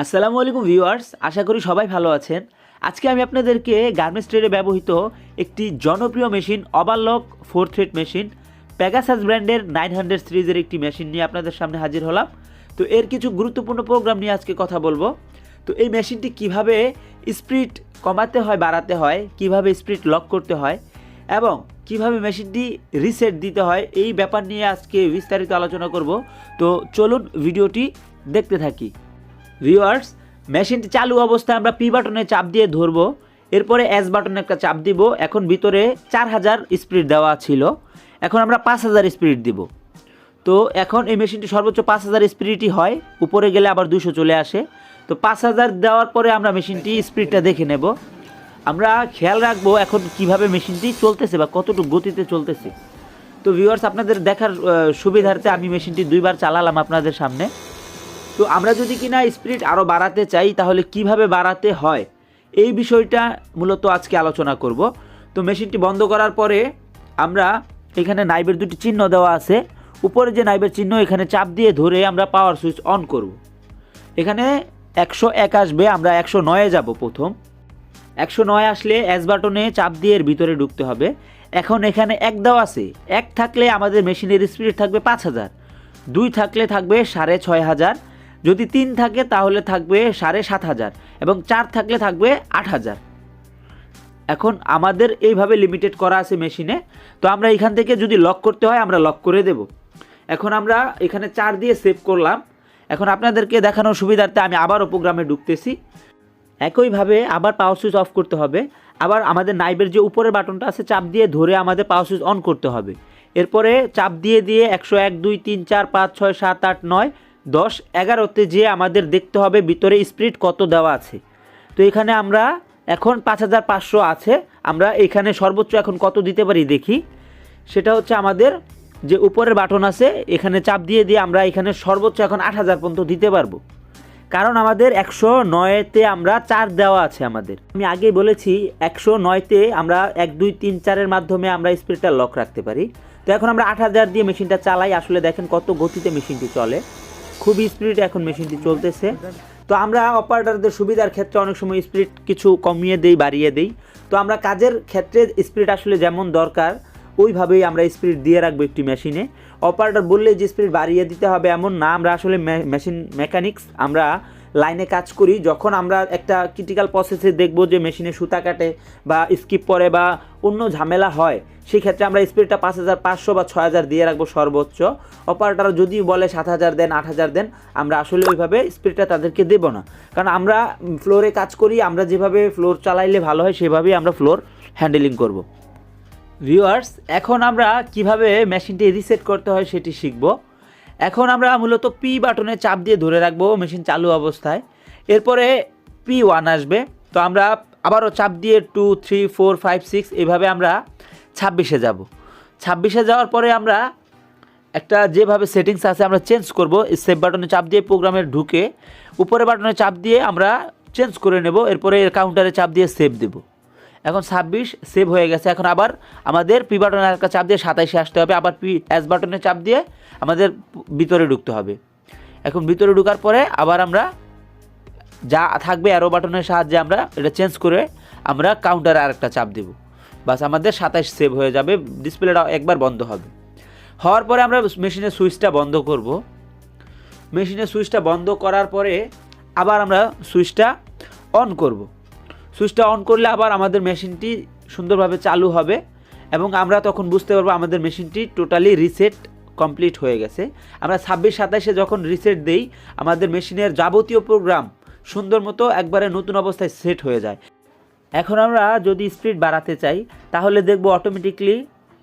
আসসালামু আলাইকুম ভিউয়ার্স, আশা করি সবাই ভালো আছেন। আজকে আমি আপনাদেরকে গার্মেন্টস ট্রেডে ব্যবহৃত একটি জনপ্রিয় machine overlock 4 thread machine Pegasus ব্র্যান্ডের 900 সিরিজের একটি মেশিন নিয়ে আপনাদের সামনে হাজির হলাম। তো এর কিছু গুরুত্বপূর্ণ প্রোগ্রাম নিয়ে আজকে কথা বলবো। তো এই মেশিনটি কিভাবে স্পিড কমাতে হয়, বাড়াতে হয়, কিভাবে স্পিড লক করতে হয় এবং কিভাবে মেশিনটি রিসেট দিতে হয়, এই ব্যাপার নিয়ে আজকে বিস্তারিত আলোচনা করব। তো চলুন ভিডিওটি দেখতে থাকি। ভিউয়ার্স, মেশিনটি চালু অবস্থায় আমরা পি বাটনে চাপ দিয়ে ধরবো, এরপরে এস বাটনে একটা চাপ দিব। এখন ভিতরে 4000 স্পিড দেওয়া ছিল, এখন আমরা 5000 স্পিড দিব। তো এখন এই মেশিনটি সর্বোচ্চ 5000 স্পিডই হয়, উপরে গেলে আবার 200 চলে আসে। তো 5000 দেওয়ার পরে আমরা মেশিনটি স্পিডটা দেখে নেব। আমরা খেয়াল রাখবো এখন কিভাবে মেশিনটি চলতেছে বা কতটুকু গতিতে চলতেছে। তো ভিউয়ার্স, আপনাদের দেখার সুবিধার্থে আমি মেশিনটি দুইবার চালালাম আপনাদের সামনে। তো আমরা যদি কিনা স্পিড আরও বাড়াতে চাই তাহলে কিভাবে বাড়াতে হয় এই বিষয়টা মূলত আজকে আলোচনা করব। তো মেশিনটি বন্ধ করার পরে আমরা এখানে নাইবের দুটি চিহ্ন দেওয়া আছে, উপরে যে নাইবের চিহ্ন এখানে চাপ দিয়ে ধরে আমরা পাওয়ার সুইচ অন করব। এখানে 101 আসবে, আমরা 109-এ যাব। প্রথম 109 আসলে এস বাটনে চাপ দিয়ে এর ভিতরে ঢুকতে হবে। এখন এখানে 1 দেওয়া আছে, 1 থাকলে আমাদের মেশিনের স্পিড থাকবে 5000, 2 থাকলে থাকবে 6500, যদি 3 থাকে তাহলে থাকবে 7500 এবং 4 থাকলে থাকবে 8000। এখন আমাদের এইভাবে লিমিটেড করা আছে মেশিনে। তো আমরা এখান থেকে যদি লক করতে হয় আমরা লক করে দেব। এখন আমরা এখানে 4 দিয়ে সেভ করলাম। এখন আপনাদেরকে দেখানোর সুবিধার্থে আমি আবারও প্রোগ্রামে ঢুকতেছি। একইভাবে আবার পাওয়ার সুইচ অফ করতে হবে। আবার আমাদের নাইবের যে উপরের বাটনটা আছে চাপ দিয়ে ধরে আমাদের পাওয়ার সুইচ অন করতে হবে। এরপরে চাপ দিয়ে 101, 2, 3, 4, 5, 6, 7, 8, 9, 10, 11তে যে আমাদের দেখতে হবে ভিতরে স্পিড কত দেওয়া আছে। তো এখানে আমরা এখন 5500 আছে, আমরা এখানে সর্বোচ্চ এখন কত দিতে পারি দেখি। সেটা হচ্ছে আমাদের যে উপরের বাটন আছে এখানে চাপ দিয়ে আমরা এখানে সর্বোচ্চ এখন 8000 পর্যন্ত দিতে পারবো, কারণ আমাদের 109-তে আমরা 4 দেওয়া আছে। আমাদের আমি আগেই বলেছি 109-তে আমরা 1, 2, 3, 4-এর মাধ্যমে আমরা স্পিডটা লক রাখতে পারি। তো এখন আমরা 8000 দিয়ে মেশিনটা চালাই। আসলে দেখেন কত গতিতে মেশিনটি চলে, খুবই স্পিড এখন মেশিনটি চলতেছে। তো আমরা অপারেটরদের সুবিধার ক্ষেত্রে অনেক সময় স্পিড কিছু কমিয়ে দেই, বাড়িয়ে দেই। তো আমরা কাজের ক্ষেত্রে স্পিড আসলে যেমন দরকার ওইভাবেই আমরা স্পিড দিয়ে রাখবো একটি মেশিনে। অপারেটর বললে যে স্পিড বাড়িয়ে দিতে হবে এমন না। আমরা আসলে মেশিন মেকানিক্স, আমরা লাইনে কাজ করি। যখন আমরা একটা ক্রিটিক্যাল প্রসেসে দেখব যে মেশিনে সুতা কাটে বা স্কিপ পরে বা অন্য ঝামেলা হয়, সেই ক্ষেত্রে আমরা স্পিডটা 5500 বা 6000 দিয়ে রাখবো সর্বোচ্চ। অপারেটর যদি বলে 7000 দেন, 8000 দেন, আমরা আসলে ওইভাবে স্পিডটা তাদেরকে দেব না, কারণ আমরা ফ্লোরে কাজ করি। আমরা যেভাবে ফ্লোর চালাইলে ভালো হয় সেভাবেই আমরা ফ্লোর হ্যান্ডেলিং করব। ভিউয়ার্স, এখন আমরা কিভাবে মেশিনটি রিসেট করতে হয় সেটি শিখব। এখন আমরা মূলত পি বাটনে চাপ দিয়ে ধরে রাখবো মেশিন চালু অবস্থায়। এরপরে P1 আসবে। তো আমরা আবারও চাপ দিয়ে 2, 3, 4, 5, 6 এইভাবে আমরা 26-এ যাব। 26-এ যাওয়ার পরে আমরা একটা যেভাবে সেটিংস আছে আমরা চেঞ্জ করব। সেভ বাটনে চাপ দিয়ে প্রোগ্রামে ঢুকে উপরে বাটনে চাপ দিয়ে আমরা চেঞ্জ করে নেব। এরপরে এর কাউন্টারে চাপ দিয়ে সেভ দেব। এখন 26 সেভ হয়ে গেছে। এখন আবার আমাদের পি বাটনে একটা চাপ দিয়ে 27-এ আসতে হবে। আবার এস বাটনে চাপ দিয়ে আমাদের ভিতরে ঢুকতে হবে। এখন ভিতরে ঢোকার পরে আবার আমরা যা থাকবে অ্যারো বাটনের সাহায্যে আমরা এটা চেঞ্জ করে আমরা কাউন্টারে আরেকটা চাপ দেব। বাস আমাদের 27 সেভ হয়ে যাবে, ডিসপ্লেটা একবার বন্ধ হবে। হওয়ার পরে আমরা মেশিনের সুইচটা বন্ধ করব। মেশিনের সুইচটা বন্ধ করার পরে আবার আমরা সুইচটা অন করব। সুইচটা অন করলে আবার আমাদের মেশিনটি সুন্দরভাবে চালু হবে এবং আমরা তখন বুঝতে পারবো আমাদের মেশিনটি টোটালি রিসেট কমপ্লিট হয়ে গেছে। আমরা 26-27-এ যখন রিসেট দেই আমাদের মেশিনের যাবতীয় প্রোগ্রাম সুন্দর মতো একবারে নতুন অবস্থায় সেট হয়ে যায়। এখন আমরা যদি স্পিড বাড়াতে চাই তাহলে দেখব অটোমেটিকলি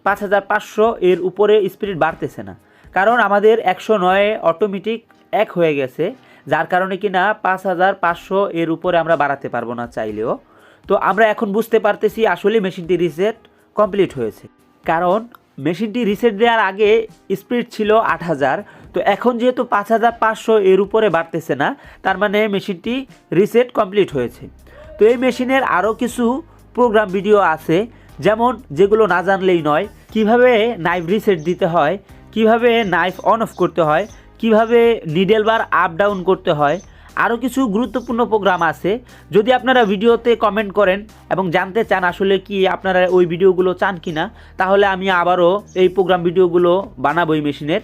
5500 এর উপরে স্পিড বাড়তেছে না, কারণ আমাদের 109-এ অটোমেটিক 1 হয়ে গেছে, যার কারণে কিনা 5500 এর উপরে আমরা বাড়াতে পারবো না চাইলেও। তো আমরা এখন বুঝতে পারতেছি আসলে মেশিনটি রিসেট কমপ্লিট হয়েছে, কারণ মেশিনটি রিসেট দেওয়ার আগে স্পিড ছিল 8000। তো এখন যেহেতু 5500 এর উপরে বাড়তেছে না, তার মানে মেশিনটি রিসেট কমপ্লিট হয়েছে। তো এই মেশিনের আরও কিছু প্রোগ্রাম ভিডিও আছে, যেমন যেগুলো না জানলেই নয়, কিভাবে নাইফ রিসেট দিতে হয়, কিভাবে নাইফ অন অফ করতে হয়, কিভাবে নিডেল বার আপ ডাউন করতে হয়, আরও কিছু গুরুত্বপূর্ণ প্রোগ্রাম আছে। যদি আপনারা ভিডিওতে কমেন্ট করেন এবং জানতে চান আসলে কি আপনারা ওই ভিডিওগুলো চান কি না, তাহলে আমি আবারও এই প্রোগ্রাম ভিডিওগুলো বানাবো এই মেশিনের।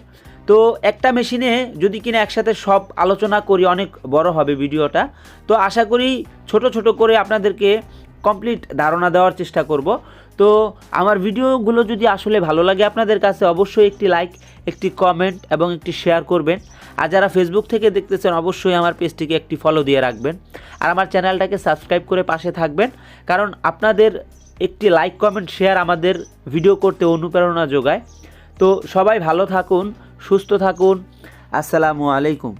তো একটা মেশিনে যদি কিনা একসাথে সব আলোচনা করি অনেক বড় হবে ভিডিওটা। তো আশা করি ছোট ছোট করে আপনাদেরকে কমপ্লিট ধারণা দেওয়ার চেষ্টা করব। তো আমার ভিডিওগুলো যদি আসলে ভালো লাগে আপনাদের কাছে, অবশ্যই একটি লাইক, একটি কমেন্ট এবং একটি শেয়ার করবেন। আর যারা ফেসবুক থেকে দেখতেছেন অবশ্যই আমার পেজটিকে একটি ফলো দিয়ে রাখবেন আর আমার চ্যানেলটাকে সাবস্ক্রাইব করে পাশে থাকবেন, কারণ আপনাদের একটি লাইক, কমেন্ট, শেয়ার আমাদের ভিডিও করতে অনুপ্রেরণা যোগায়। তো সবাই ভালো থাকুন, সুস্থ থাকুন। আসসালামু আলাইকুম।